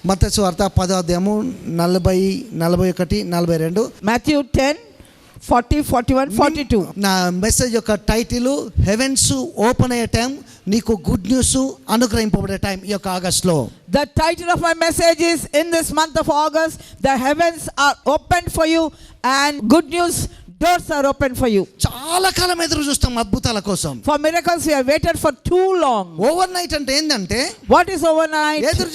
మత్తయి సువార్త 10వ అధ్యాయము 40, 41, 42. Matthew 10, 40, 41, 42. నా మెసేజ్ యొక్క టైటిల్ హెవెన్స్ ఓపెన్ అయ్యే టైం, నీకు గుడ్ న్యూస్ అనుగ్రహింపబడే టైం. ఈ యొక్క ఆగస్టులో The title of my message is, in this month of August, the heavens are opened for you and good news doors are open for you. చాలా కాలం ఎదురు చూస్తాం అద్భుతాల కోసం. For miracles we have waited for too long. Over night అంటే ఏంటంటే, What is overnight? ఎదురు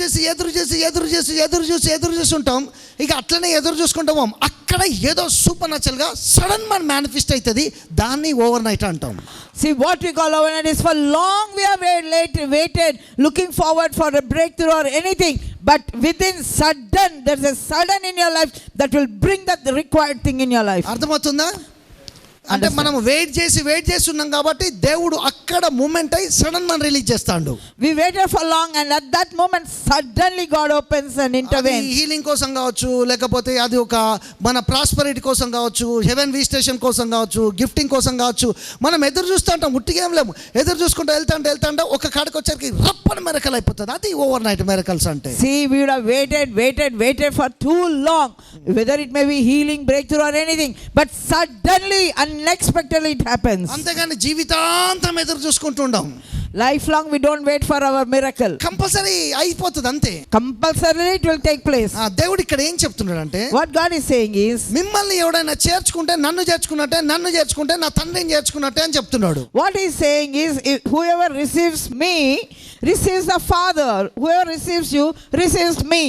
చూసి ఉంటాం. ఇక అట్లనే ఎదురు చూసుకుంటాం. అక్కడ ఏదో సూపర్ న్యాచురల్ గా సడన్ మన మేనిఫెస్ట్ అవుతుంది. దాన్ని ఓవర్ నైట్ అంటాం. See, what we call overnight is, for long we have waited looking forward for a breakthrough or anything, but within sudden, there's a sudden in your life that will bring that required thing in your life. అర్థమవుతుందా? అంటే మనం wait చేసి ఉన్నాం కాబట్టి దేవుడు అక్కడ moment అయి sudden మన రిలీజ్ చేస్తాడు. We waited for long and at that moment suddenly God opens and intervenes. Healing కోసం కావచ్చు, లేకపోతే అది ఒక మన ప్రాస్పరిటీ కోసం కావచ్చు, హెవెన్ విజిటేషన్ కోసం కావచ్చు, గిఫ్టింగ్ కోసం కావచ్చు. మనం ఎదురు చూస్తూ ఉంటాం. ఉట్టిగా ఏం లేము, ఎదురు చూసుకుంటూ వెళ్తాంటే ఒక కాడికి వచ్చరికి రప్పని మెరకల్ అయిపోతుంది. అది ఓవర్ నైట్ మెరకల్స్ అంటే. See, we would have waited for too long, whether it may be healing, breakthrough or anything, but suddenly unexpectedly it happens. అంతేగాని జీవితాంతం ఎదురు చూసుకుంటూ ఉండం. Lifelong we don't wait for our miracle. Compulsory అయిపోతుంది అంతే. Compulsorily it will take place. దేవుడు ఇక్కడ ఏం చెప్తున్నాడు అంటే, What God is saying is, మిమ్మల్ని ఎవడైనా చేర్చుకుంటే నన్ను చేర్చుకుంటే నా తండ్రిని చేర్చుకున్నట్టే అని చెప్తున్నాడు. what he is saying is, whoever receives me receives the Father, whoever receives you receives me.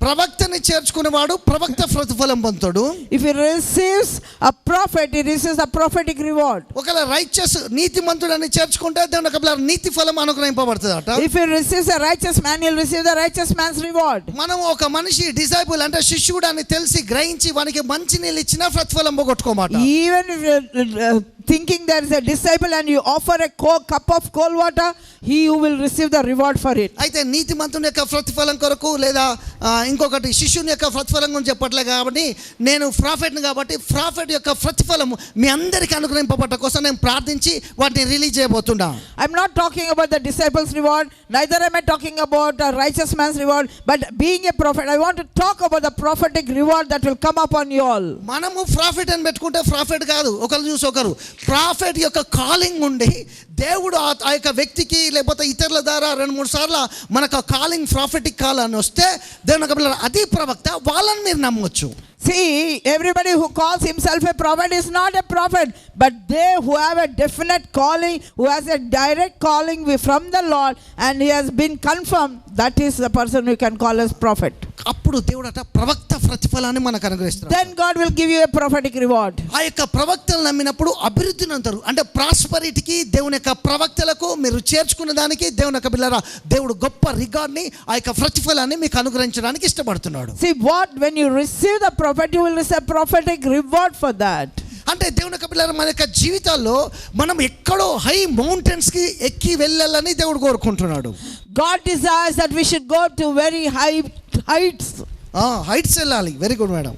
ప్రవక్తని చేర్చుకునేవాడు ప్రవక్త ప్రతిఫలం పొందుతాడు. If he receives a prophet, he receives a prophetic reward. ఒకవేళ రైచస్ నీతిమంతుడని చేర్చుకుంటే దేవుని యొక్క నీతి ఫలం అనుగ్రహింపబడుతుందట. If he receives a righteous man, he'll receive the righteous man's reward. మనం ఒక మనిషి డిసైపుల్ అంటే శిష్యుడు అని తెలిసి గ్రహించి వానికి మంచి నీళ్ళు ఇచ్చినా ప్రతిఫలం పోగొట్టుకోమాట. Even if you're thinking there is a disciple and you offer a cup of cold water, he who will receive the reward for it. అయితే నీతిమంతుని యొక్క ప్రతిఫలం కొరకు లేదా ఇంకొకటి శిష్యుని యొక్క ప్రతిఫలం గురించి చెప్పట్లే కాబట్టి, నేను ప్రాఫెట్ని కాబట్టి ప్రాఫెట్ యొక్క ప్రతిఫలం మీ అందరికీ అనుగ్రహింపబడ్డ కోసం నేను ప్రార్థించి వాటిని release చేయబోతున్నా. I'm not talking about the disciples' reward, neither am I talking about a righteous man's reward, but being a prophet, I want to talk about the prophetic reward that will come upon you all. మనము prophet అని పెట్టుకుంటే prophet కాదు, ఒకరు చూసి ఒకరు. Prophet యొక్క calling ఉండి దేవుడు ఆ యొక్క వ్యక్తికి లేకపోతే ఇతరుల ద్వారా 2-3 సార్లు మనకు కాలింగ్ ప్రాఫెటిక్ కాల్ అని వస్తే దేవుని యొక్క పిల్లలు అది ప్రవక్త, వాళ్ళని మీరు నమ్మవచ్చు. See, everybody who calls himself a prophet is not a prophet, but they who have a definite calling, who has a direct calling from the Lord and he has been confirmed, that is the person we can call as prophet. అప్పుడు దేవుడు అట ప్రవక్త ప్రతిఫలాన్ని మనకు అనుగ్రహిస్తాడు. Then God will give you a prophetic reward. ఆ యొక్క ప్రవక్తలు నమ్మినప్పుడు అభివృద్ధిని అంటారు. అంటే ప్రాస్పరిటీకి దేవుని యొక్క ప్రవక్తలకు మీరు చేర్చుకున్న దానికి దేవుని యొక్క పిల్లరా దేవుడు గొప్ప రికార్డ్ని ఆ యొక్క ప్రతిఫలాన్ని మీకు అనుగ్రహించడానికి ఇష్టపడుతున్నాడు. See, when you receive the prophet, you will receive prophetic reward for that. అంటే దేవుని యొక్క పిల్లలు మన యొక్క జీవితాల్లో మనం ఎక్కడో హై మౌంటైన్స్ కి ఎక్కి వెళ్ళాలని దేవుడు కోరుకుంటున్నాడు. God desires that we should go to very high heights. Heights వెళ్ళాలి. Very good madam.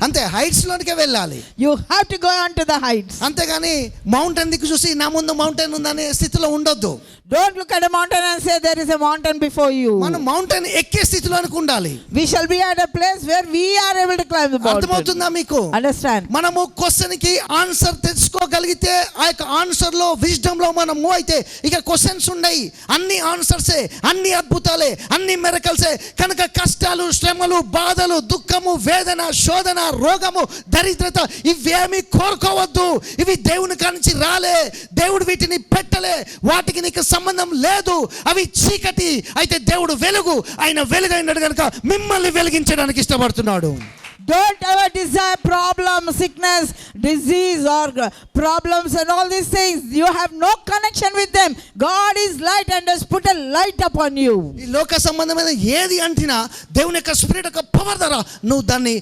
అంతే, హైట్స్ లోనికే వెళ్ళాలి. You have to go on to the heights. అంతేగాని మౌంటైన్ దిక్కు చూసి నా ముందు మౌంటైన్ ఉందనే స్థితిలో ఉండొద్దు. Don't look at a mountain and say there is a mountain before you. మనం మౌంటైన్ ఎక్కే స్థితిలోనికి ఉండాలి. We shall be at a place where we are able to climb the mountain. అర్థమవుతుందా మీకు? Understand? మనము క్వశ్చన్ కి ఆన్సర్ తెలుసుకోగలిగితే ఆ యొక్క ఆన్సర్ లో విజ్డమ్ లో మనం మూవ్ అయితే ఇక క్వశ్చన్స్ ఉన్నాయి, అన్ని ఆన్సర్సే, అన్ని అద్భుతాలే, అన్ని మిరకల్సే. కనుక కష్టాలు, శ్రమలు, బాధలు, దుఃఖము, వేదన, శోధన, రోగము, దరిద్రత ఇవేమి కోరుకోవద్దు. ఇవి దేవుని కానించి రాలే, దేవుడు వీటిని పెట్టలే, వాటికి నీకు సంబంధం లేదు. అవి చీకటి. అయితే దేవుడు వెలుగు, ఆయన వెలుగైనడు కనుక మిమ్మల్ని వెలిగించడానికి ఇష్టపడుతున్నాడు. Don't ever desire problem, sickness, disease or problems and all these things. You have no connection with them. God is light and has put a light upon you. ఈ లోక సంబంధమైన ఏది అంటినా దేవుని యొక్క స్పిరిట్ యొక్క పవర్ ద్వారా నువ్వు దాన్ని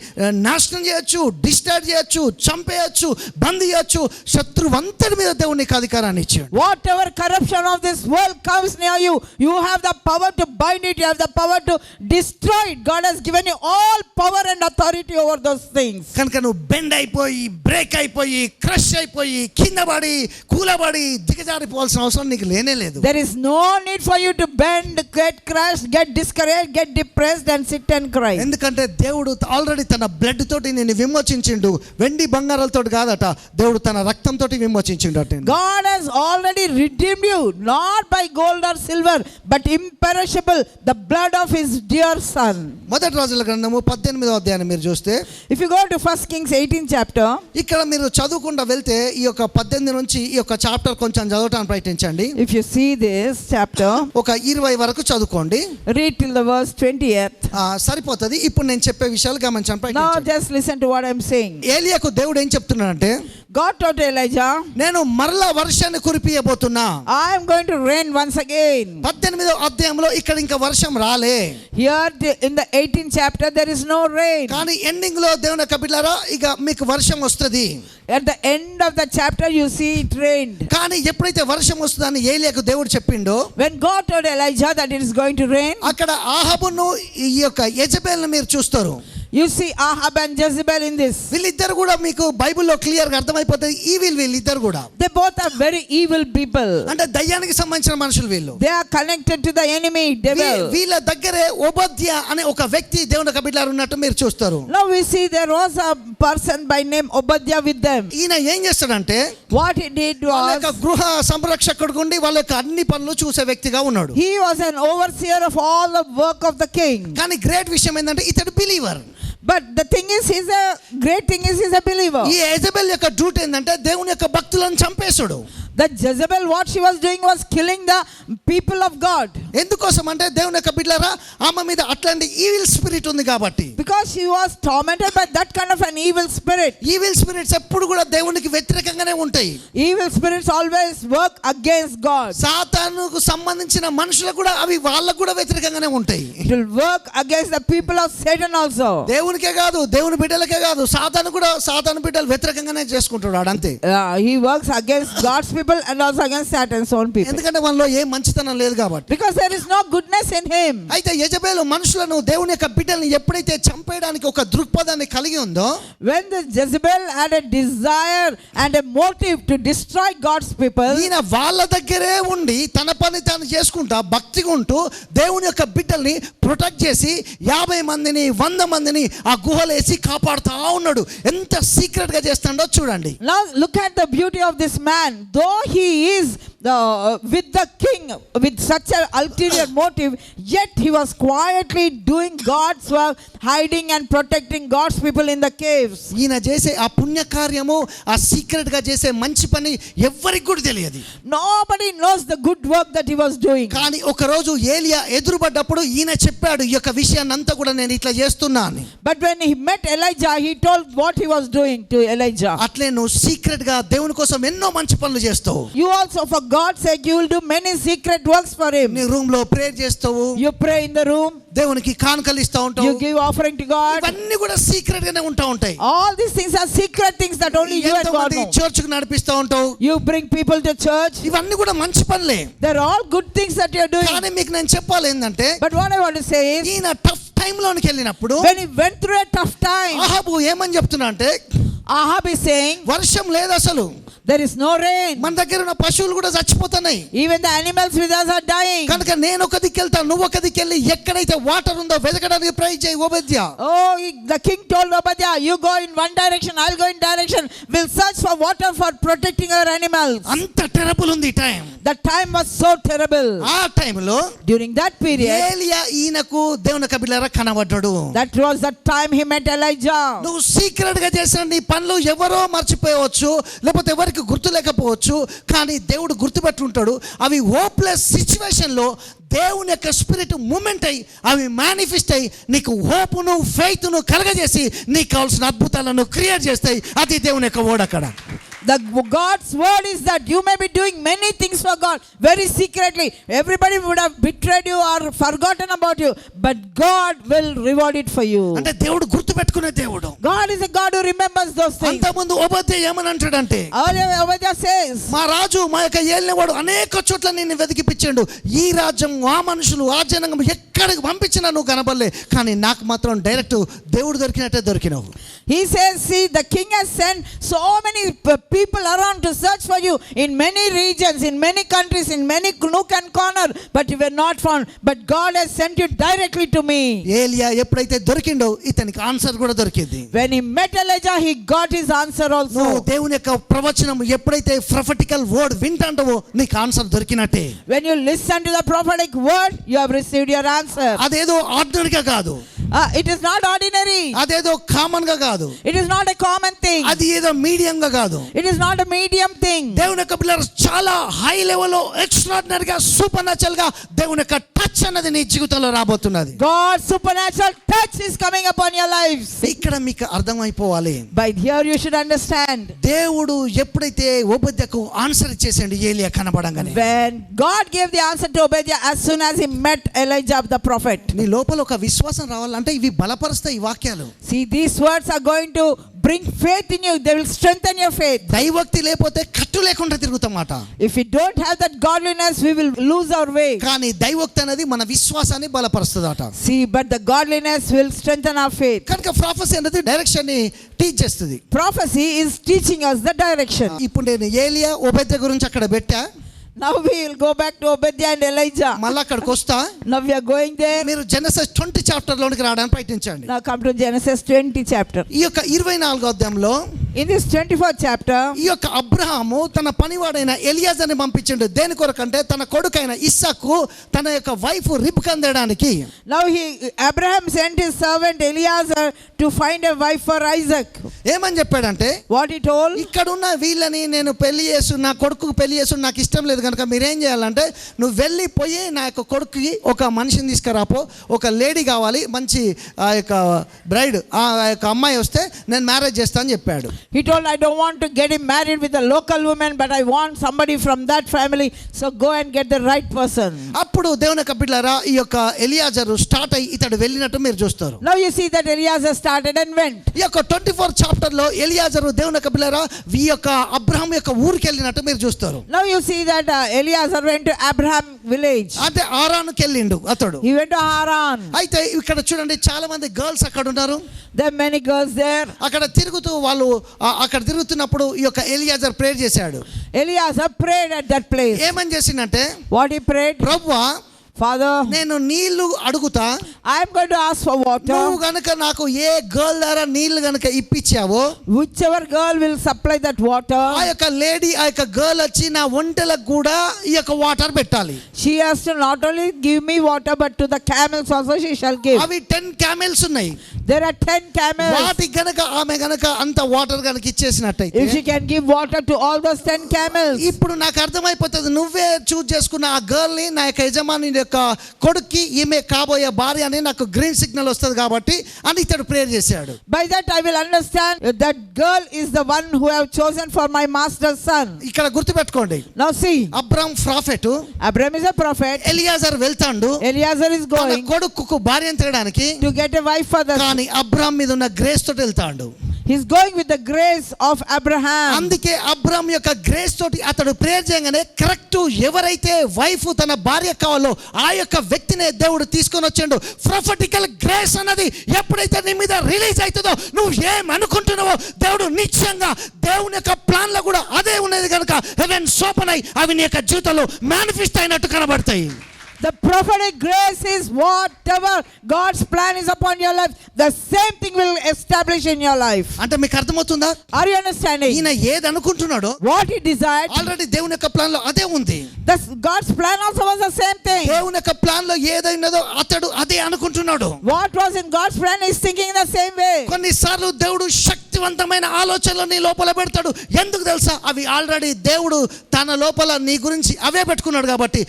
నాశనం చేయొచ్చు, డిస్ట్రాక్ట్ చేయొచ్చు, చంపేయచ్చు, బంధియచ్చు. శత్రువంతటి మీద దేవుని నీకు అధికారాన్ని ఇచ్చాడు. Whatever corruption of this world comes near you, you have the power to bind it, you have the power to destroy it. God has given you all power and authority you over those things. కనుక నువ్వు bend అయిపోయి break అయిపోయి crush అయిపోయి కింద పడి కూలబడి దిగజారిపోవాల్సిన అవసరం నీకు లేనే లేదు. There is no need for you to bend, get crushed, get discouraged, get depressed and sit and cry. ఎందుకంటే దేవుడు ఆల్రెడీ తన బ్లడ్ తోటి నిన్ను విమోచించిండు. వెండి బంగారాలతో కాదట, దేవుడు తన రక్తంతో విమోచించిండు అట. God has already redeemed you, not by gold or silver, but imperishable, the blood of his dear son. మొదటి రాజుల గ్రంథము 18వ అధ్యాయాన్ని మీరు చూస్తే, If you go to 1 Kings 18th chapter, ఇక్కడ మీరు చదువుకుంటూ వెళ్తే ఈ యొక్క 18 నుంచి ఈ యొక్క చాప్టర్ కొంచెం చదవటానికి ప్రయత్నించండి. if you see this chapter, ఒక 20 వరకు చదువుకోండి. read till the verse 20th. సరిపోతుంది. ఇప్పుడు నేను చెప్పే విషయాలు గమనించండి, Now ప్రయత్నించండి. just listen to what I'm saying. ఏలియాకు దేవుడు ఏం చెప్తున్నాడంటే, God told Elijah, నేను మరలా వర్షాన్ని కురిపియబోతున్నా. I am going to rain once again. 18వ అధ్యాయంలో ఇక్కడ ఇంకా వర్షం రాలే, Here in the 18th chapter there is no rain. కానీ ఎండింగ్ లో దేవుని యొక్క బిడ్డలారా ఇక మీకు వర్షం వస్తుంది. At the end of the chapter you see it rained. కానీ ఎప్పుడైతే వర్షం వస్తుందని ఏలియాకు దేవుడు చెప్పిండో, When God told Elijah that it is going to rain, అక్కడ ఆహాబును ఈ యొక్క యెజబెల్ను మీరు చూస్తారు. you see Ahab and Jezebel in this. వీళ్ళిద్దరు కూడా మీకు బైబిల్లో క్లియర్ గా అర్థమైపోతుంది. వీళ్ళిద్దరు కూడా They both are very evil people. అంటే దయ్యానికి సంబంధించిన మనుషులు వీళ్ళు. They are connected to the enemy devil. వీళ్ళ దగ్గరే ఓబద్య అనే ఒక వ్యక్తి దేవుని యొక్క బిడ్డలారు ఉన్నట్టు మీరు చూస్తారు. Now we see there was a person by name Obadiah with them. ఈయన ఏం చేస్తాడంటే, What he did వాళ్ళ యొక్క was, గృహ సంరక్షకుడు ఉండి వాళ్ళ యొక్క అన్ని పనులు చూసే వ్యక్తిగా ఉన్నాడు. he was an overseer of all the work of the king. కానీ గ్రేట్ విషయం ఏంటంటే ఇతడు believer. But the thing is, he's a believer. ఈ యెజబెల్ యొక్క డ్యూటీ ఏంటంటే దేవుని యొక్క భక్తులను చంపేసుడు. That Jezebel, what she was doing was killing the people of God. ఎందుకోసం అంటే దేవుని యొక్క బిడ్డలారా ఆమె మీద అట్లాంటి ఈవిల్ స్పిరిట్ ఉంది కాబట్టి. Because she was tormented by that kind of an evil spirit. Evil spirits ఎప్పుడు కూడా దేవునికి వ్యతిరేకంగానే ఉంటాయి. Evil spirits always work against God. సాతానుకు సంబంధించిన మనుషులకు కూడా అవి వాళ్ళకు కూడా వ్యతిరేకంగానే ఉంటాయి. It will work against the people of Satan also. దేవునికే కాదు, దేవుని బిడ్డలకే కాదు, సాతాను బిడ్డలు వ్యతిరేకంగానే చేసుకుంటాడు అంతే. He works against God's people and also against Satan's own people. ఎందుకంటే మనలో ఏ మంచితనం లేదు కాబట్టి. Because there is no goodness in him. అయితే యెజబెలు మనుషులను దేవుని యొక్క బిడ్డల్ని ఎప్పుడైతే చంపేయడానికి ఒక దృక్పథాన్ని కలిగి ఉందో, When the Jezebel had a desire and a motive to destroy God's people, ఈయన వాళ్ళ దగ్గరే ఉండి తన పని తాను చేసుకుంటా భక్తిగా ఉంటూ దేవుని యొక్క బిడ్డల్ని ప్రొటెక్ట్ చేసి 50 మందిని 100 మందిని ఆ గుహలేసి కాపాడుతా ఉన్నాడు. ఎంత సీక్రెట్ గా చేస్తాడో చూడండి. now look at the beauty of this man. Though he is with the king with such an ulterior motive, yet he was quietly doing God's work, hiding and protecting God's people in the caves. ఈయన చేసే ఆ పుణ్య కార్యము, ఆ secret గా చేసే మంచి పని ఎవ్వరికి కూడా తెలియదు. Nobody knows the good work that he was doing. కానీ ఒక రోజు ఏలియా ఎదురుపడ్డప్పుడు ఈయన చెప్పాడు ఈ యొక్క విషయాన్ని అంతా కూడా నేను ఇట్లా చేస్తున్నా అని. But when he met Elijah, he told what he was doing to Elijah. అట్లే నువ్వు సీక్రెట్ గా దేవుని కోసం ఎన్నో మంచి పనులు చేస్తావు. You also, for God's sake, you will do many secret works for him. నీ రూమ్ లో ప్రేయర్ చేస్తావు, You pray in the room, దేవునికి కానుకలు ఇస్తా ఉంటావు. you give offering to God. ఇవన్నీ కూడా సీక్రెట్ గానే ఉంటాయి. All these things are secret things that only you and God know. Church కు నడిపిస్తా ఉంటావు. You bring people to church. ఇవన్నీ కూడా మంచి పనులే. They're all good things that you're doing. కానీ మీకు నేను చెప్పాలి ఏంటంటే, But what I want to say is, ఈయన టఫ్ టైం లోనికి వెళ్ళినప్పుడు when he went through a tough time, అహాబు ఏమని చెప్తున్నా అంటే, Ahab is saying, వర్షం లేదు అసలు, there is no rain. మన దగ్గర ఉన్న పశువులు కూడా చచ్చిపోతున్నాయి. Even the animals with us are dying. కనుక నేను ఒక దిక్కు వెళ్తాను, నువ్వు ఒక దిక్కు వెళ్ళి ఎక్కడైతే వాటర్ ఉందో వెతకడానికి ట్రై చేయి ఓబద్యా. Oh, the king told Obadiah, you go in one direction, I'll go in direction. We'll search for water for protecting our animals. అంత టెరబుల్ ఉంది time. The time was so terrible. ఆ టైంలో During that period, ఏలియా ఈయనకు దేవుని కబిలరా కనబడ్డాడు. that was the time he met Elijah. నువ్వు secret గా చేసిన నీ పనులు ఎవరో మర్చిపోవచ్చు, లేకపోతే ఎవరికి గుర్తు లేకపోవచ్చు, కానీ దేవుడు గుర్తుపెట్టి ఉంటాడు. అవి హోప్లెస్ సిచ్యువేషన్ లో దేవుని యొక్క స్పిరిట్ మూమెంట్ అయ్యి అవి మేనిఫెస్ట్ అయ్యి నీకు హోప్ను ఫెయిత్ను కలగజేసి నీకు కావాల్సిన అద్భుతాలను క్రియేట్ చేస్తాయి. అది దేవుని యొక్క వర్డ్. అక్కడ The God's word is that you may be doing many things for God very secretly. Everybody would have betrayed you or forgotten about you, but God will reward it for you. అంటే దేవుడు గుర్తుపెట్టుకునే దేవుడు. God is a God who remembers those things. అంతకుముందు ఓబద్య ఏమని అంటాడంటే, Obadiah says, మా రాజు మా యొక్క ఏలినవాడు అనేక చోట్ల నిన్ను వెతికిపించాడు, ఈ రాజ్యం ఆ మనుషులు ఆ జనాంగం ఎక్కడికి పంపించినా నువ్వు కనబడలే, కానీ నాకు మాత్రం డైరెక్ట్ దేవుడు దొరికినట్టే దొరికినావు. He says, see, the king has sent so many people around to search for you in many regions, in many countries, in many nook and corner, but you were not found. But God has sent you directly to me. ఏలియా ఎప్పుడైతే దొరికిండో ఇతనికి answer కూడా దొరికింది. When he met Elijah, he got his answer also. నువ్వు దేవుని యొక్క ప్రవచనం ఎప్పుడైతే ప్రొఫెటికల్ వర్డ్ వింటాండవో నీకు answer దొరికినట్టే. When you listen to the prophetic word, you have received your answer. అదేదో ఆర్డినరీగా కాదు, It is not ordinary. అదేదో కామన్ గా కాదు, It is not a common thing. అది ఏదో మీడియం గా కాదు. It is not a medium thing. దేవుని యొక్క పిల్లలు చాలా హై లెవెల్ లో ఎక్స్ట్రాడినరీ గా సూపర్ న్యాచురల్ గా దేవుని యొక్క టచ్ అన్నది నీ జీవితంలో రాబోతున్నది. God's supernatural touch is coming upon your lives. ఇక్కడ మీకు అర్థమైపోవాలి. By here you should understand. దేవుడు ఎప్పుడైతే ఓబద్యకు ఆన్సర్ ఇచ్చేసాడు ఏలియా కనబడంగానే, When God gave the answer to Obadiah as soon as he met Elijah the prophet. నీ లోపల ఒక విశ్వాసం రావాలంటే ఇవి బలపరుస్తాయి ఈ వాక్యాలు. See, these words are going to bring faith in you. They will strengthen your faith. దైవభక్తి లేకపోతే కట్టు లేకుండా తిరుగుతామాట. If we don't have that godliness, we will lose our way. కానీ దైవభక్తి అనేది మన విశ్వాసాన్ని బలపరుస్తుందట. See, but the godliness will strengthen our faith. కనుక ప్రాఫెసీ అనేది డైరెక్షన్ ని టీచ్ చేస్తుంది. Prophecy is teaching us the direction. ఇప్పుడు నేను ఏలియా ఓబద్య గురించి అక్కడ పెట్టా. Now we will go back to Obadiah and Elijah. మళ్ళీ అక్కడికి వస్తా. Now we are going there. మీరు జెనసిస్ 20 చాప్టర్ లోనికి రావడానికి ప్రయత్నించండి. Now come to Genesis 20 chapter. ఈ యొక్క 24వ అధ్యాయంలో In this 24th chapter, ఈ యొక్క అబ్రహాము తన పనివాడైన ఎలియాజర్ని పంపించిండు. దేని కొరకంటే తన కొడుకైన ఇస్సాకు తన యొక్క వైఫ్ రిబ్కాను తేడానికి. now Abraham sent his servant Eliezer to find a wife for Isaac. ఏమని చెప్పాడంటే, What he told? ఇక్కడ ఉన్న వీళ్ళని నేను పెళ్లి చేసు, నా కొడుకు పెళ్లి చేసు నాకు ఇష్టం లేదు కనుక మీరేం చేయాలంటే నువ్వు వెళ్ళిపోయి నా యొక్క కొడుకుకి ఒక మనిషిని తీసుకురాపో, ఒక లేడీ కావాలి, మంచి ఆ యొక్క బ్రైడ్, ఆ యొక్క అమ్మాయి వస్తే నేను మ్యారేజ్ చేస్తా అని చెప్పాడు. He told, I don't want to get him married with a local woman, but I want somebody from that family, so go and get the right person. అప్పుడు దేవుని యొక్క బిడ్డలారా ఈ యొక్క ఎలియాజరు స్టార్ట్ అయ్యి ఇతడు వెళ్ళినట్టు మీరు చూస్తారు. Now you see that Eliezer started and went. ఈ యొక్క 24 చాప్టర్ లో ఎలియాజరు దేవుని యొక్క బిడ్డలారా ఈ యొక్క అబ్రహాం యొక్క ఊరికి వెళ్ళినట్టు మీరు చూస్తారు. Now you see that Eliezer went to Abraham village. అంటే ఆరానుకి వెళ్ళిండు అతడు. He went to Haran. అయితే ఇక్కడ చూడండి చాలా మంది గర్ల్స్ అక్కడ ఉన్నారు. There are many girls there. అక్కడ తిరుగుతూ వాళ్ళు అక్కడ తిరుగుతున్నప్పుడు ఈ యొక్క ఎలియాజర్ ప్రేయర్ చేశాడు. Eliezer prayed at that place. ఏమని చేసిందంటే, What he prayed? ప్రభువా Father, నేను నీళ్లు అడుగుతా, I am going to ask for water. నువ్వు గనుక నాకు ఏ గర్ల్ ద్వారా నీళ్లు గనుక ఇప్పించావో, Whichever girl will supply that water, ఆ యొక్క లేడీ ఆ యొక్క గర్ల్ వచ్చి నా ఒంటెలకు కూడా ఈ యొక్క వాటర్ పెట్టాలి. she has to not only give me water, but to the camels also she shall give. అవి 10 camels ఉన్నాయి. There are 10 camels. వాటికి గనక ఆమె గనక అంత వాటర్ గనక ఇచ్చేసినట్టయితే, If she can give water to all those 10 camels, ఇప్పుడు నాకు అర్థమైపోతుంది నువ్వే చూస్ చేసుకున్న ఆ గర్ల్ ని నా యొక్క యజమాని యొక్క కొడుక్కి ఈమె కాబోయే భార్య అని నాకు గ్రీన్ సిగ్నల్ వస్తుంది కాబట్టి అని ఇతడు ప్రేయర్ చేశాడు. by that I will understand that girl is the one who I have chosen for my master's son. ఇక్కడ గుర్తుపెట్టుకోండి, Now see, Abraham prophet, Abraham is a prophet. Eliezer వెళ్తాడు Eliezer is తన going కొడుకుకు భార్యను తేడానికి, to get a wife for the. కానీ Abraham మీద ఉన్న గ్రేస్ తోటి వెళ్తాడు. He's going with the grace of Abraham. అందుకే అబ్రహాం యొక్క గ్రేస్ తోటి అతడు ప్రేయర్ చేయగానే కరెక్ట్ ఎవరైతే వైఫ్ తన భార్య కావాలో ఆ యొక్క వ్యక్తినే దేవుడు తీసుకొని వచ్చాడు. ప్రొఫెటికల్ గ్రేస్ అన్నది ఎప్పుడైతే నీ మీద రిలీజ్ అవుతుందో నువ్వు ఏం అనుకుంటున్నావో దేవుడు నిశ్చయంగా దేవుని యొక్క ప్లాన్ లో కూడా అదే ఉన్నది కనుక హెవెన్స్ ఓపెన్ అయ్యి అవి నీ యొక్క జీవితంలో మేనిఫెస్ట్ అయినట్టు కనబడతాయి. The prophetic grace is whatever God's plan is upon your life, the same thing will establish in your life. అంటే మీకు అర్థమవుతుందా? Are you understanding? ఈయన ఏది అనుకుంటున్నాడో What he desired, ఆల్రెడీ దేవుని యొక్క ప్లాన్ లో అదే ఉంది. God's plan also was the same thing. దేవుని యొక్క ప్లాన్ లో ఏదైనదో అతడు అదే అనుకుంటున్నాడు. What was in God's plan is thinking in the same way. కొన్నిసార్లు దేవుడు శక్తివంతమైన ఆలోచనలు నీ లోపల పెడతాడు. ఎందుకు తెలుసా? అవి ఆల్రెడీ దేవుడు తన లోపల నీ గురించి అవే పెట్టుకున్నాడు కాబట్టి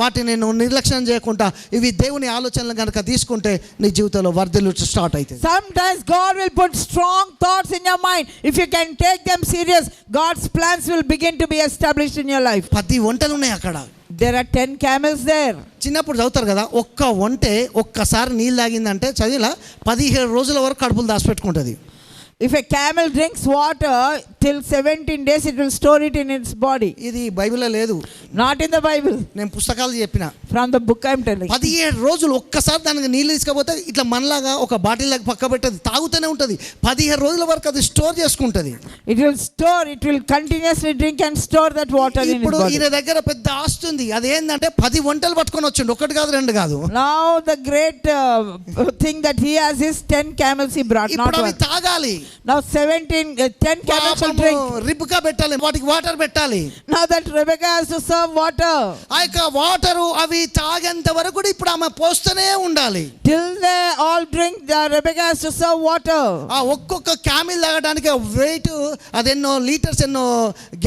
వాటిని నేను నిర్లక్ష్యం చేయకుండా ఇవి దేవుని ఆలోచనలు కనుక తీసుకుంటే నీ జీవితంలో వర్ధిల్లు స్టార్ట్ అవుతుంది. Sometimes God will put strong thoughts in your mind. If you can take them serious, God's plans will begin to be established in your life. 10 వంటలు ఉన్నాయి అక్కడ. There are 10 camels there. చిన్నప్పుడు చదువుతారు కదా, ఒక్క వంటే ఒక్కసారి నీళ్ళు తాగిందంటే చదివిలా 17 రోజుల వరకు కడుపులు దాచిపెట్టుకుంటుంది. If a camel drinks water till 17 days, it will store it in its body. ఇది బైబిల్లో లేదు, Not in the Bible. నేను పుస్తకాలు చెప్పిన. From the book I am telling. 17 రోజులు ఒక్కసారి దానికి నీళ్ళు తీసుకపోతే ఇట్లా మనలాగా ఒక బాటిల్ లాగా పక్క పెట్టది, తాగుతూనే ఉంటుంది. 17 రోజుల వరకు అది స్టోర్ చేసుకుంటుంది. It will store, it will continuously drink and store that water in its ఇప్పుడు body. ఈయన దగ్గర పెద్ద ఆస్తి ఉంది. అదేంటంటే 10 వంటలు పట్టుకొని వచ్చిండు, ఒకటి కాదు రెండు కాదు. Now the great thing that he has is 10 camels he brought, not ఇప్పుడు అవి one. తాగాలి. Now 10 camels will drink. రిబ్కా పెట్టాలి, వాటికి వాటర్ పెట్టాలి. Now that Rebecca has to serve water. ఆ యొక్క వాటరు అవి తాగేంత వరకు కూడా ఇప్పుడు ఆమె పోస్తూనే ఉండాలి. Till they all drink, Rebecca has to serve water. ఆ ఒక్కొక్క క్యామిల్ తాగడానికి వెయిట్ అదెన్నో లీటర్స్, ఎన్నో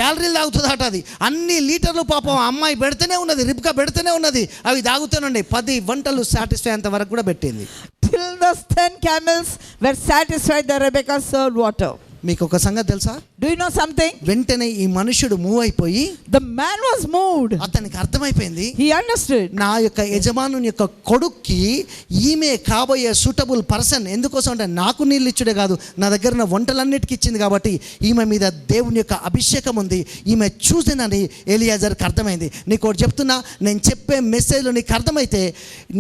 గ్యాలరీలు తాగుతుందట. అది అన్ని లీటర్లు పాపం అమ్మాయి పెడితేనే ఉన్నది, రిబ్కా పెడితేనే ఉన్నది. అవి తాగుతూనండి 10 వంటలు సాటిస్ఫై అంత వరకు కూడా పెట్టింది. Till those 10 camels were satisfied, the Rebecca served water. మీకు ఒక సంగతి తెలుసా? Do you know something? వెంటనే ఈ మనుషుడు మూవ్ అయిపోయి, The man was moved. అతనికి అర్థమైపోయింది, He understood. నా యొక్క యజమానుని యొక్క కొడుక్కి ఈమె కాబోయే సూటబుల్ పర్సన్. ఎందుకోసం అంటే నాకు నీళ్ళు ఇచ్చుడే కాదు, నా దగ్గర ఉన్న వంటలన్నిటికీ ఇచ్చింది కాబట్టి ఈమె మీద దేవుని యొక్క అభిషేకం ఉంది, ఈమె చూసినని ఎలియాజర్కి అర్థమైంది. నీకు ఒకటి చెప్తున్నా, నేను చెప్పే మెసేజ్లో నీకు అర్థమైతే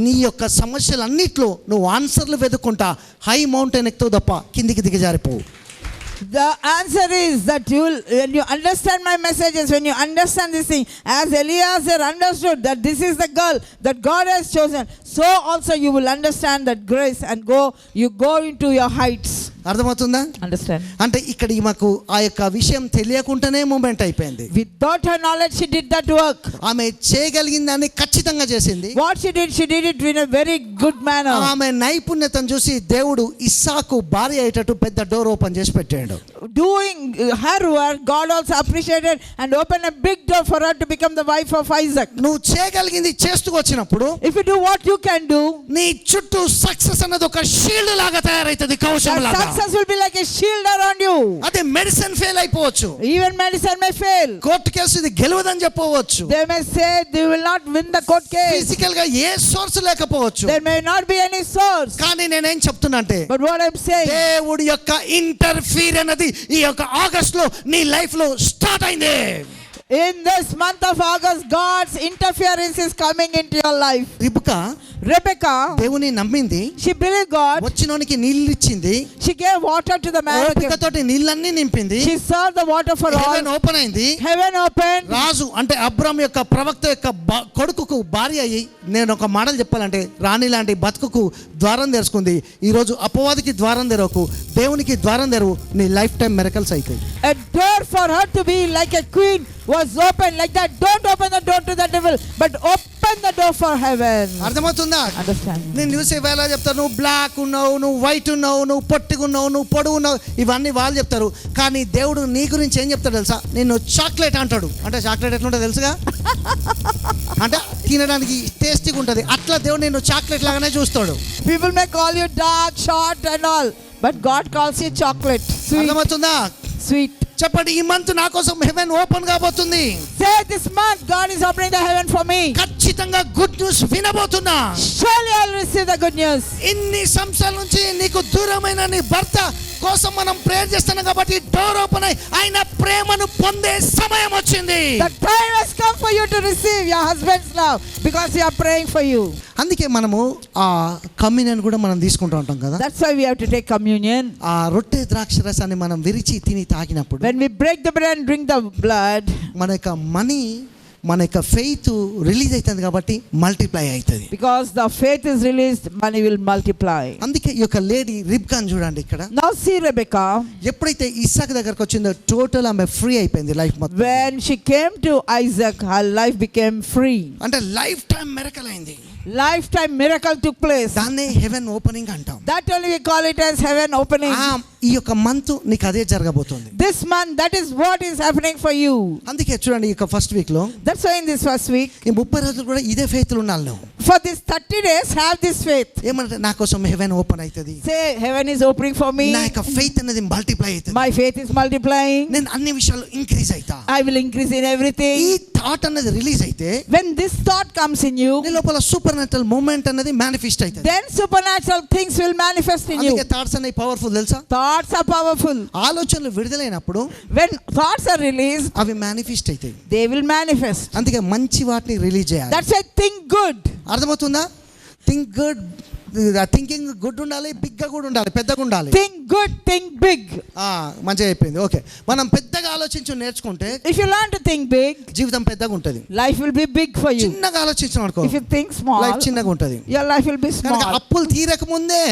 నీ యొక్క సమస్యలన్నిట్లో నువ్వు ఆన్సర్లు వెతుక్కుంటా హై మౌంటైన్ ఎక్కుతావు తప్ప కిందికి దిగజారిపోవు. The answer is that you will, when you understand my messages, when you understand this thing, as Eliezer understood that this is the girl that God has chosen, so also you will understand that grace and you go into your heights. అర్థమవుతుందా? Understand? అంటే ఇక్కడ ఈమెకు ఆ యొక్క విషయం తెలియకుండానే moment అయిపోయింది. Without her knowledge, she did that work. ఆమె చేయగలిగిందని ఖచ్చితంగా చేసింది. What she did it in a very good manner. ఆమె నైపుణ్యతను చూసి దేవుడు ఇస్సాకు భార్య అయ్యేటట్టు పెద్ద డోర్ ఓపెన్ చేసి పెట్టాడు. Doing her work, God also appreciated and opened a big door for her to become the wife of Isaac. నువ్వు చేయగలిగింది చేస్తూ వచ్చినప్పుడు, If you do what you can do, నీ చుట్టూ సక్సెస్ అన్నది ఒక షీల్డ్ లాగా తయారైతుంది, కవచం that లాగా. success will be like a shield around you. అదే మెడిసిన్ ఫెయిల్ అయిపోవచ్చు, Even medicine may fail. Court case ఇది గెలవదని చెప్పవచ్చు, They may say they will not win the court case. Physical గా ఏ సోర్స్ లేకపోవచ్చు. There may not be any source. కానీ నేనేం చెప్తున్నా అంటే, But what I'm saying, దేవుడి యొక్క ఇంటర్ఫీర్ అన్నది ఈ యొక్క ఆగస్ట్ లో నీ లైఫ్ లో స్టార్ట్ అయింది. in this month of August, God's interference is coming into your life. Rebekah Rebecca, దేవుని నమ్మింది, she believed God. వచ్చినోనికి నీళ్ళు ఇచ్చింది, She gave water to the man. ఓపికతోటి నీళ్ళన్నీ నింపింది. She served the water for all. Heaven open అయింది. Heaven opened. రాజు అంటే Abram యొక్క ప్రవక్త యొక్క కొడుకుకు భార్య అయ్యి, నేను ఒక మాటలు చెప్పాలంటే రాణి లాంటి బతుకుకు ద్వారం తెరుచుకుంది. ఈరోజు అపవాదికి ద్వారం తెరవకు, దేవునికి ద్వారం తెరవు, నీ లైఫ్ టైం మిరకల్స్ అవుతాయి. A door for her to be like a queen was open like that. Don't open the door to the devil, but open the door for heaven. అర్థమవుతుందా? Understand? నేను చూసి వేళ చెప్తాను, నువ్వు బ్లాక్ ఉన్నావు, నువ్వు white ఉన్నావు, నువ్వు పొట్టిగా ఉన్నావు, నువ్వు పొడుగు ఉన్నావు, ఇవన్నీ వాళ్ళు చెప్తారు. కానీ దేవుడు నీ గురించి ఏం చెప్తాడు తెలుసా? నిన్ను చాక్లెట్ అంటాడు. అంటే చాక్లెట్ ఎట్లుంటుంది తెలుసుగా, అంటే తినడానికి టేస్టీగా ఉంటుంది. అట్లా దేవుడు నిన్ను చాక్లెట్ లాగానే చూస్తాడు. People may call you dark, short and all, but God calls you chocolate. Sweet. అర్థమవుతుందా? Sweet. చెప్పండి, ఈ మంత్ నా కోసం హెవెన్ ఓపెన్ కాబోతుంది. Say this month God is opening the heaven for me. ఖచ్చితంగా గుడ్ న్యూస్ వినబోతున్నా. Surely I'll receive the good news. ఇన్ని సంవత్సరాల నుంచి నీకు దూరమైన నీ భర్త కోసం మనం ప్రేయర్ చేస్తున్నాం కాబట్టి డోర్ ఓపెన్ అయి ఆయన ప్రేమను పొందే సమయం వచ్చింది. The time has come for you to receive your husband's love because we are praying for you. అందుకే మనము ఆ కమ్యూనియన్ కూడా మనం తీసుకుంటూ ఉంటాం కదా. That's why we have to take communion. ఆ రొట్టె ద్రాక్ష రసాన్ని మనం విరిచి తిని తాగినప్పుడు, When we break the bread and drink the blood, మన యొక్క మనీ, మన యొక్క ఫెయిత్ రిలీజ్ అవుతుంది కాబట్టి మల్టిప్లై అవుతుంది. because the faith is released, money will multiply. అందుకే ఈ యొక్క లేడీ రిబ్కాన్ చూడండి ఇక్కడ. Now see Rebecca, ఎప్పుడైతే ఇస్సాకు దగ్గరకు వచ్చిందో టోటల్ ఆమె ఫ్రీ అయిపోయింది లైఫ్ మొత్తం. when she came to Isaac, her life became free. అంటే లైఫ్ టైం మిరకల్ అయింది. Lifetime miracle took place. దాన్నే హెవెన్ ఓపెనింగ్ అంటాం. That only we call it as heaven opening. ఈ యొక్క మంత్ నీకు అదే జరగబోతుంది. This month, that is what is happening for you. అందుకే చూడండి, ఈ యొక్క ఫస్ట్ వీక్ లో That's why in this first week, ఈ 30 రోజులు కూడా ఇదే ఫెయిత్ ఉండాలి నువ్వు. for these 30 days, have this faith. ఏమంటే నా కోసం హెవెన్ ఓపెన్ అవుతుంది, Say, heaven is opening for me. నా యొక్క ఫెయిత్ అనేది మల్టిప్లై అవుతుంది, My faith is multiplying. నేను అన్ని విషయాలు ఇంక్రీజ్ అవుతా. I will increase in ఈ everything. థాట్ అనేది రిలీజ్ అయితే When this thought comes in you, నీ లోపల సూపర్ న్యాచురల్ మూమెంట్ అనేది మేనిఫెస్ట్ అవుతుంది. then supernatural things will manifest in you. అందుకే థాట్స్ అనేవి పవర్ఫుల్ తెలుసా. Thoughts are powerful. ఆలోచనలు విడుదలైనప్పుడు When thoughts are released, అవి మేనిఫెస్ట్ అవుతాయి. they will manifest. అందుకే మంచి వాటిని రిలీజ్ చేయాలి. That's why think good. అర్థమవుతుందా? థింక్ గుడ్, థింకింగ్ గుడ్ ఉండాలి, బిగ్గా కూడా ఉండాలి, పెద్దగా ఉండాలి. Think good, think big. మంచిగా అయిపోయింది. ఓకే, మనం పెద్దగా ఆలోచించి నేర్చుకుంటే If you learn to think big, జీవితం పెద్దగా ఉంటుంది. life will be big for you. చిన్నగా ఆలోచించాం అనుకో, If you think small, life చిన్నగా ఉంటుంది. your life will be కనుక small. అప్పులు తీరక ముందే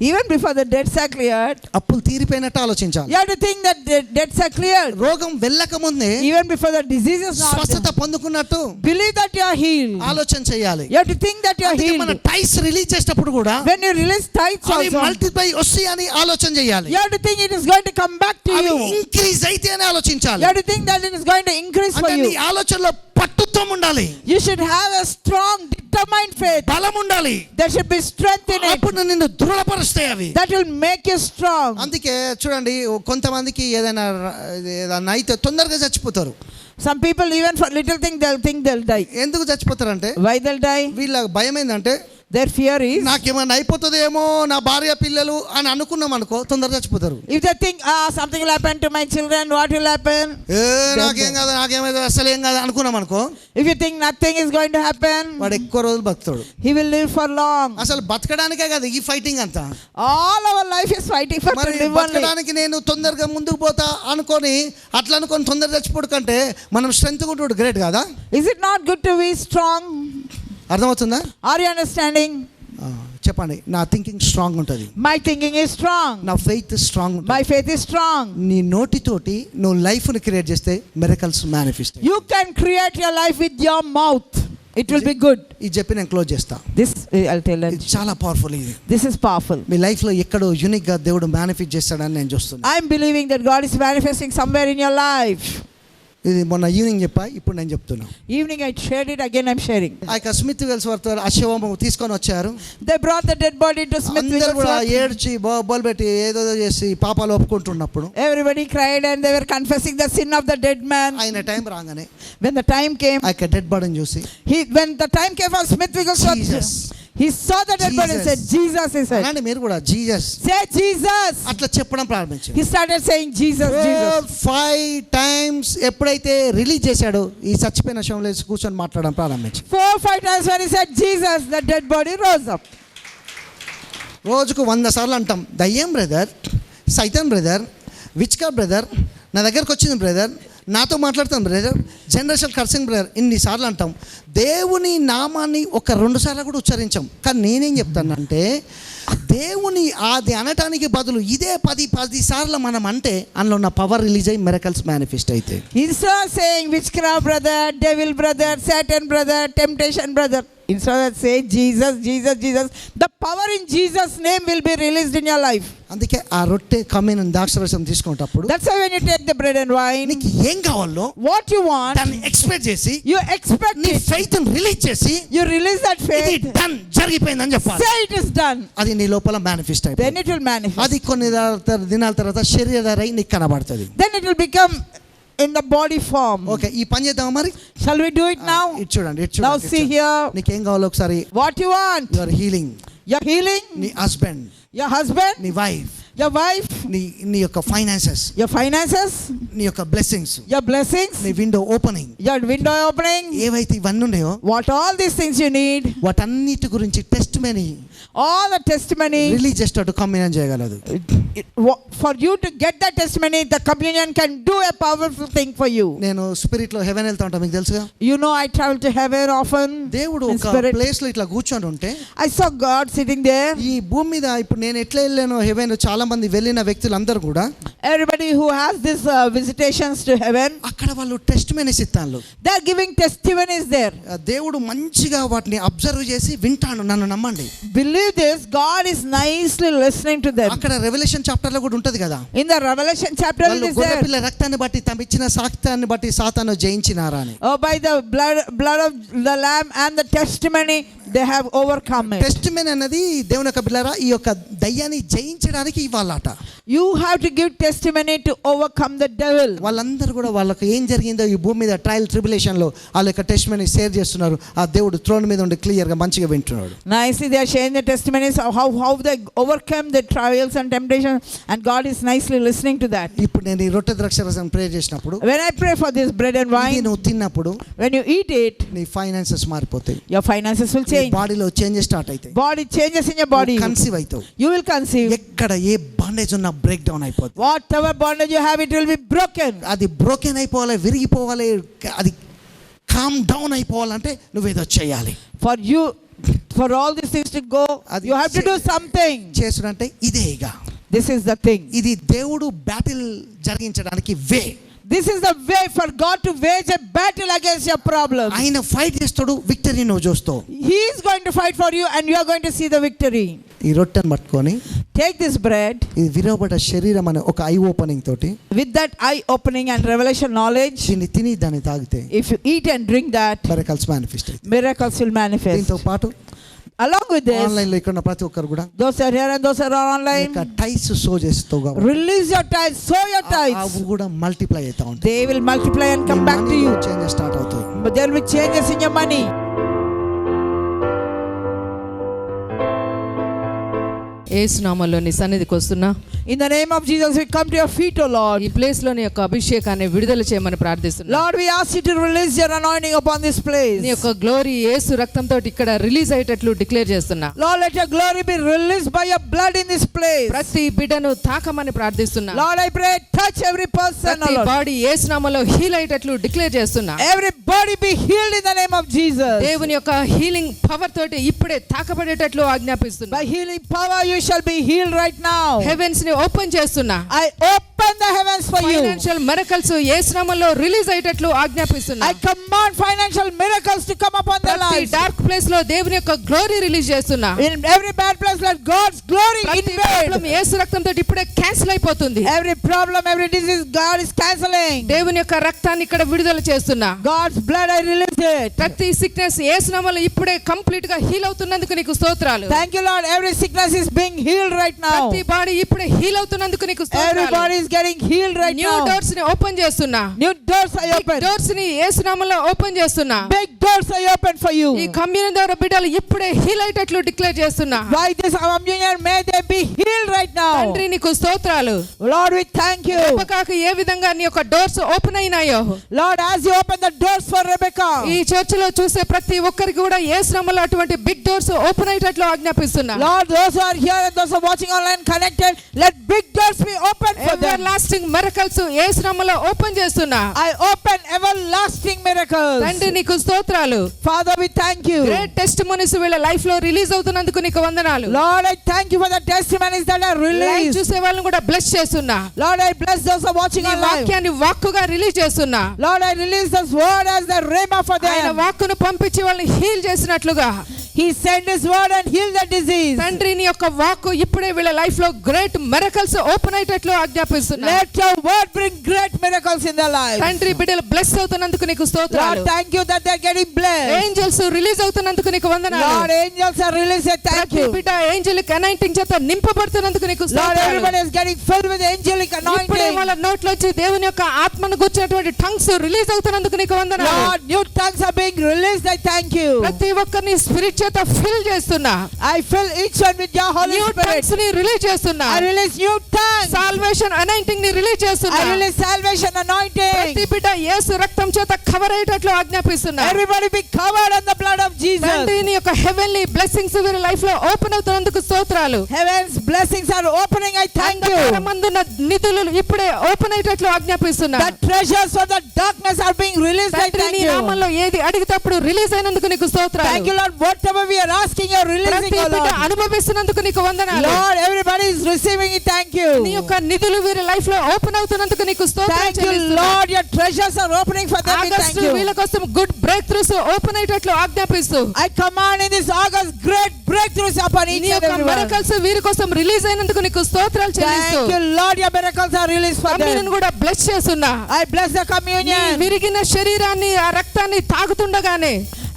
Even before the debts are cleared, అప్పులు తీరిపోయినట్టు ఆలోచించాలి. you have to think that the debts are cleared. రోగం వెళ్ళక ముందే Even before the disease is not స్వస్థత there. పొందుకున్నట్టు Believe that you are healed. ఆలోచన చేయాలి. You have to think that you are అందుకే మన healed. టైస్ రిలీజ్ చేసేటప్పుడు కూడా When you release tithes అవి also, మల్టిప్లై వస్తాయి అని ఆలోచన చేయాలి. you have to think it is going to come back to అవి you. ఇంక్రీజ్ అయితే అని ఆలోచించాలి. You have to think that it is going to increase for అంటే నీ you. ఆలోచనలో పట్టుత్వం ఉండాలి, You should have a strong, determined faith. బలం ఉండాలి. There should be strength in it. అప్పుడు నిన్ను దృఢపరుస్తాయి అవి. That will make you strong. అందుకే చూడండి, కొంతమందికి ఏదైనా అయితే తొందరగా చచ్చిపోతారు. Some people, even for little thing, they'll think they'll die. ఎందుకు చచ్చిపోతారంటే Why they'll die? వీళ్ళ భయం ఏంటంటే Their fear is, నాకేమన్నా అయిపోతుందేమో, నా భార్య పిల్లలు అని అనుకున్నాం అనుకో, తొందరగా చచ్చిపోతారు. if they think, something will happen to my children, what will happen? నాకేం కాదు, నాకేమైతే అసలు ఏం కాదు అనుకున్నాం అనుకో, If you think nothing is going to happen, వాడు ఎక్కువ రోజులు బతుకుతాడు. he will live for long. అసలు బతకడానికే కాదు ఈ ఫైటింగ్ అంతా. All our life is fighting for to మరి live only. బతకడానికి నేను తొందరగా ముందుకు పోతా అనుకొని అట్లా అనుకొని తొందరగా చచ్చిపోడు కంటే మనం స్ట్రెంత్ కూడా గ్రేట్ కాదా? Is it not good to be strong? అర్థమవుతుందా? Are you understanding? చెప్పండి. నా థింకింగ్ స్ట్రాంగ్ ఉంటుంది, My thinking is strong. నా ఫెయిత్ స్ట్రాంగ్ ఉంటుంది. My faith is strong. నీ నోటితోటి నువ్వు లైఫ్ని క్రియేట్ చేస్తే miracles manifest. You can create your life with your mouth. It will be good. ఇది చెప్పి నేను క్లోజ్ చేస్తా. This I'll tell you. ఇది చాలా పవర్ఫుల్. ఇది This is powerful. మీ లైఫ్లో ఎక్కడో యూనిక్ గా దేవుడు మేనిఫెస్ట్ చేస్తాడని నేను చూస్తున్నా. I'm believing that God is manifesting somewhere in your life. ఇది మొన్న ఈవినింగ్ చెప్పా, ఇప్పుడు నేను చెప్తున్నా. Evening I shared it, again I'm sharing. ఆ యొక్క స్మిత్ వెల్స్వర్త్ ఆ శవము తీసుకొని వచ్చారు. They brought the dead body to Smith అందరూ కూడా Wigglesworth. ఏడ్చి బోల్ పెట్టి ఏదో చేసి పాపాలు ఒప్పుకుంటున్నప్పుడు Everybody cried and they were confessing the sin of the dead man. ఆయన టైం రాగానే When the time came, ఆ యొక్క డెడ్ బాడీని చూసి when the time came for Smith Wigglesworth, Jesus. he saw the dead body and said, Jesus, he said. అలానే మీరు కూడా Jesus Say Jesus. అట్లా చెప్పడం ప్రారంభించారు. He started saying Jesus, Jesus. 5 times ఎప్పుడైతే రిలీజ్ చేశాడో ఈ చచ్చిపోయిన శవంలో కూర్చొని మాట్లాడడం ప్రారంభించారు. 4-5 times when he said Jesus, the dead body rose up. రోజుకు 100 సార్లు అంటాం, దయ్యం బ్రదర్, సైతాన్ బ్రదర్, విచ్కా బ్రదర్, నా దగ్గరకు వచ్చింది బ్రదర్, నాతో మాట్లాడుతాను బ్రదర్, జనరేషన్ కర్సింగ్ బ్రదర్, ఇన్నిసార్లు అంటాం. దేవుని నామాన్ని ఒక 2 సార్లు కూడా ఉచ్చరించాం. కానీ నేనేం చెప్తానంటే దేవుని అది అనటానికి బదులు ఇదే 10 సార్లు మనం అంటే అందులో ఉన్న పవర్ రిలీజ్ అయ్యి మిరకల్స్ మేనిఫెస్ట్ అయితే. Instead of saying witchcraft brother, devil brother, Satan brother, temptation brother, instead of saying Jesus, Jesus, Jesus, the power in Jesus' name will be released in your life. అందుకే ఆ రొట్టె కమ్మిన ద్రాక్షరసం తీసుకునేటప్పుడు That's why when you take the bread and wine, నీకు ఏం కావాలో what you want, దాన్ని expect చేసి you expect నీ it. ఫెయిత్ రిలీజ్ చేసి You release that ఇది faith. డన్ జరిగిపోయిందని చెప్పాలి. Say it is done. అది నీ లోపల మేనిఫెస్ట్ Then అయిపోయింది. it will manifest. అది కొన్ని దినాల తర్వాత శరీరధారై నీకు కనబడుతుంది. Then it will become in the body form. Okay, ఈ పని చేద్దామా మరి? Shall we do it now? ఇటు చూడండి, ఇటు Now చూడండి. see here. నీకేం కావాలో ఒకసారి. What you want? Your healing, Your healing, నీ హస్బెండ్, your husband, నీ వైఫ్, your wife, నీ యొక్క ఫైనాన్సెస్, your finances, నీ యొక్క బ్లెస్సింగ్స్, your blessings, నీ window opening, your window opening, ఏవైతే ఇవన్నీ ఉన్నాయో what all these things you need, వాటన్నిటి గురించి test money all the testimony. Release చేసేటట్టు కమ్యూనియన్ చేయగలదు. For you to get that testimony, the communion can do a powerful thing for you. నేను spirit లో haven వెళ్తా ఉంటా, మీకు తెలుసుగా. You know I travel to heaven often. దేవుడు in ఒక spirit. ప్లేస్ లో ఇట్లా కూర్చొని ఉంటే I saw God sitting there. ఈ భూమి మీద ఇప్పుడు నేను ఎట్లా వెళ్ళానో హెవెన్ చాలా చాలా మంది వెళ్ళిన వ్యక్తులందరూ కూడా everybody who has this visitations to heaven, అక్కడ వాళ్ళు టెస్టిమనీస్ ఇస్తాను. they are giving testimonies there. దేవుడు మంచిగా వాటిని అబ్జర్వ్ చేసి వింటాను, నన్ను నమ్మండి. Believe this, God is nicely listening to them. అక్కడ రెవల్యూషన్ చాప్టర్ లో కూడా ఉంటది కదా, In the Revelation chapter it is there. గొర్రెపిల్ల రక్తాన్ని బట్టి తమ ఇచ్చిన సాక్ష్యాన్ని బట్టి సాతాను జయించినారా అని. Oh, by the blood of the lamb and the testimony they have overcome it. Testimony అనేది దేవుని యొక్క బిడ్డలారా ఈ యొక్క దయ్యాన్ని జయించడానికి ఇవ్వాలట. You have to give testimony to overcome the devil. వాళ్ళందరూ కూడా వాళ్ళకి ఏం జరిగిందో ఈ భూమి మీద ట్రయల్ ట్రిబులేషన్ లో వాళ్ళ యొక్క టెస్టిమనీ షేర్ చేస్తున్నారు. ఆ దేవుడు థ్రోన్ మీద ఉండి క్లియర్ గా మంచిగా వింటున్నాడు. Nicely they are sharing the testimonies of how they overcome the trials and temptations, and God is nicely listening to that. ఇప్పుడు నేను ఈ రొట్టె ద్రాక్షరసం ప్రే చేసినప్పుడు, When I pray for this bread and wine, నువ్వు తిన్నప్పుడు when you eat it, నీ finances మారిపోతాయి, your finances will change. బాడీలో చేంజెస్ స్టార్ట్ అవుతాయి, Body changes in your body. Conceive అవుతావు. You will conceive. ఎక్కడ ఏ బాండేజ్ ఉన్నా బ్రేక్ డౌన్ అయిపోతుంది. Whatever bondage you have, it will be broken. అది broken అయిపోవాలి, విరిగిపోవాలి, అది కామ్ డౌన్ అయిపోవాలంటే నువ్వేదో చేయాలి. For all these things to go, you have to do something. చేసుడంటే ఇదే ఇక. This is the thing. ఇది దేవుడు బ్యాటిల్ జరిగించడానికి way. This is the way for God to wage a battle against your problem. ఆయన fight చేస్తాడు, victory నువ్వు చూస్తావు. He is going to fight for you and you are going to see the victory. ఈ రొట్టెను పట్టుకొని Take this bread. ఇది విరవబడ్డ శరీరం అనే ఒక ఐ ఓపెనింగ్ తోటి, With that eye opening and revelation knowledge, దీన్ని తిని దాన్ని తాగితే if you eat and drink that, miracles manifest అవుతాయి. miracles will manifest. దీంతో పాటు Along with this, ఆన్లైన్ లో ఇక్కడ ఉన్న ప్రతి ఒక్కరు కూడా those are here and those are online, ties so చేస్తావు కాబట్టి release your tithes, sow your tithes. అవి కూడా మల్టిప్లై అవుతా ఉంటాయి. They will multiply and come back to you. Changes start అవుతాయి. But there will be changes in your money. యేసు నామములో నీ సన్నిధికి వస్తున్నా. In the name of Jesus, we come to your feet, O Lord. ఈ place లో నీ యొక్క అభిషేకాన్ని విడుదల చేయమని ప్రార్థిస్తున్నా. Lord, we ask you to release your anointing upon this place. నీ యొక్క గ్లోరీ యేసు రక్తంతో ఇక్కడ రిలీజ్ అయ్యేటట్లు డిక్లేర్ చేస్తున్నా. Lord, let your glory be released by your blood in this place. ప్రతి బిడ్డను తాకమని ప్రార్థిస్తున్నా. Lord, I pray, touch every person, O ప్రతి Lord. Body యేసు నామములో heal అయ్యేటట్లు declare చేస్తున్నా. Every body be healed in the name of Jesus. దేవుని యొక్క healing power తోటి ఇప్పుడే తాకబడేటట్లు ఆజ్ఞాపిస్తున్నా. By healing power, you shall be healed right now. Heavens ని ఓపెన్ చేస్తున్నా. I open the heavens for you. Financial miracles Yesu నామములో రిలీజ్ అయ్యేటట్లు ఆజ్ఞాపిస్తున్నా. I command financial miracles to come upon their ప్రతి lives. డార్క్ ప్లేస్ లో దేవుని యొక్క glory release చేస్తున్నా. In every bad place, let God's glory ప్రతి invade. ప్రాబ్లం యేసు రక్తంతో ఇప్పుడే క్యాన్సిల్ అయిపోతుంది. Every problem, every disease, God is cancelling. దేవుని యొక్క రక్తాన్ని ఇక్కడ విడుదల చేస్తున్నా. God's blood, I release it. ప్రతి సిక్నెస్ యేసు నామములో ఇప్పుడే కంప్లీట్ గా హీల్ అవుతున్నందుకు నీకు స్తోత్రాలు. Thank you, Lord. Every sickness is being healed right now. ప్రతి బాడీ ఇప్పుడే హీల్ అవుతున్నందుకు నీకు స్తోత్రాలు. Everybody is getting healed right new now. Doors ని ఓపెన్ చేస్తున్నా. New doors I open. Doors ని యేసు నామములో ఓపెన్ చేస్తున్నా. Big doors I open for you. ఈ కమ్యూనియన్ ద్వారా బిడ్డలు ఇప్పుడే హీల్ అయ్యేటట్లు డిక్లేర్ చేస్తున్నా. By this communion, may they be healed right now. తండ్రి నీకు స్తోత్రాలు. Lord, we thank you. రెబెకాకు ఏ విధంగా నీ యొక్క డోర్స్ ఓపెన్ అయినాయో, Lord, as you open the doors for Rebecca, ఈ చర్చ్ లో చూసే ప్రతి ఒక్కరికి కూడా యేసు నామములో అటువంటి బిగ్ డోర్స్ ఓపెన్ అయ్యేటట్లు ఆజ్ఞాపిస్తున్నా. Lord, those who are here and those who are watching online connected, let big doors be open for them. everlasting miracles యేసు నామములో ఓపెన్ చేస్తున్నా. I open everlasting miracles. తండ్రి నీకు స్తోత్రాలు. Father, we thank you. Great testimonies వీళ్ళ life లో release అవుతున్నందుకు నీకు వందనాలు. Lord, I thank you for the testimonies that are live released. చూసే వాళ్ళని కూడా బ్లెస్ చేస్తున్నా. Lord, I bless those who are watching నీ online. వాక్యాన్ని వాక్కుగా రిలీజ్ చేస్తున్నా. Lord, I release this word as the rhema for ఆయన them. వాక్కును పంపించి వాళ్ళని హీల్ చేసినట్లుగా He sent his word and healed the disease. తండ్రి నీ యొక్క వాక్కు ఇప్పుడే వీళ్ళ లైఫ్ లో గ్రేట్ మిరకల్స్ ఓపెన్ అయ్యేటట్లు ఆజ్ఞాపిస్తున్నా. Let your word bring great miracles in their lives. తండ్రి బిడ్డలు బ్లెస్ అవుతున్నందుకు నీకు స్తోత్రాలు. Lord, thank you that they are getting blessed. Angels release అవుతున్నందుకు నీకు వందనాలు. Lord, angels are released. Thank ప్రతి you. బిడ్డ ఏంజెలిక్ అనాయింటింగ్ చేత నింపబడుతున్నందుకు నీకు Lord, స్తోత్రాలు. everybody is getting filled with angelic ఇప్పుడే anointing. వాళ్ళ నోట్లోంచి దేవుని యొక్క ఆత్మను గుర్చినటువంటి టంగ్స్ రిలీజ్ అవుతున్నందుకు నీకు వందనాలు. Lord, new tongues are being released. I thank you. ప్రతి ఒక్కరిని స్పిరిట్ చేత ఫిల్ చేస్తున్నా. I fill each one with your Holy new Spirit. Tongues ని రిలీజ్ చేస్తున్నా. I release new tongues. Salvation anointing ని రిలీజ్ చేస్తున్నా. I release salvation anointing. ప్రతి బిడ్డ యేసు రక్తం చేత cover అయ్యేటట్లు ఆజ్ఞాపిస్తున్నా. Everybody be covered in the blood of Jesus. తండ్రి నీ యొక్క హెవెన్లీ బ్లెస్సింగ్స్ వీరి లైఫ్ లో ఓపెన్ అవుతున్నందుకు స్తోత్రాలు. Heaven's blessings are opening. I thank you. అంధకారమందున్న నిధులు ఇప్పుడే ఓపెన్ అయ్యేటట్లు ఆజ్ఞాపిస్తున్నా. The treasures for the darkness are being released. I తండ్రి thank నీ you. నామములో ఏది అడిగితేప్పుడు రిలీజ్ అయినందుకు నీకు స్తోత్రాలు. Thank you, Lord. Whatever whatever we are asking, you are releasing, ప్రతి O బిడ్డ Lord. అనుభవిస్తున్నందుకు నీకు వందనాలు. Lord, everybody is receiving it. Thank నీ you. యొక్క నిధులు వీరి లైఫ్ లో ఓపెన్ అవుతున్నందుకు నీకు స్తోత్రాలు Thank you, చెల్లిస్తున్నాను. Lord. Your treasures are opening for them. We thank August వీళ్ళ you. కోసం గుడ్ బ్రేక్ త్రూస్ ఓపెన్ అయ్యేటట్లు ఆజ్ఞాపిస్తూ I command in this August great breakthroughs upon each నీ and యొక్క everyone. మిరకల్స్ వీరి కోసం రిలీజ్ అయినందుకు నీకు స్తోత్రాలు చెల్లిస్తూ Thank you, Lord. Your miracles are released for communion them. కూడా బ్లెస్ చేస్తున్నా. I bless the నీ communion. విరిగిన శరీరాన్ని ఆ రక్తాన్ని తాగుతుండగానే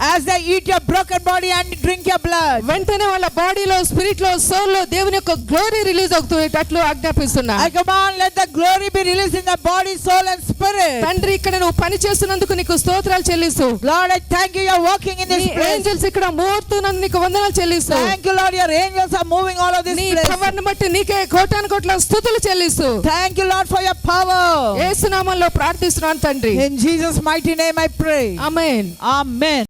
As they eat your broken body and drink your blood, వెంటనే వాళ్ళ బాడీలో స్పిరిట్ లో సోల్ లో దేవుని యొక్క గ్లోరీ రిలీజ్ అవుతున్నట్లు ఆజ్ఞాపిస్తున్నా. I command let the glory be released in the body, soul and spirit. తండ్రి ఇక్కడ నువ్వు పని చేస్తున్నందుకు నీకు స్తోత్రాలు చెల్లిస్తూ Lord, I thank you. You are working in నీ this place. ఏంజెల్స్ ఇక్కడ మూర్తున్నందుకు నీకు వందనాలు చెల్లిస్తూ Thank you, Lord. Your angels are moving all of this నీ place. పవర్ని బట్టి నీకే కోటాను కోట్ల స్తుతులు చెల్లిస్తూ Thank you, Lord, for your power. యేసు నామములో ప్రార్థిస్తున్నాను తండ్రి. In Jesus' mighty name I pray. Amen. Amen.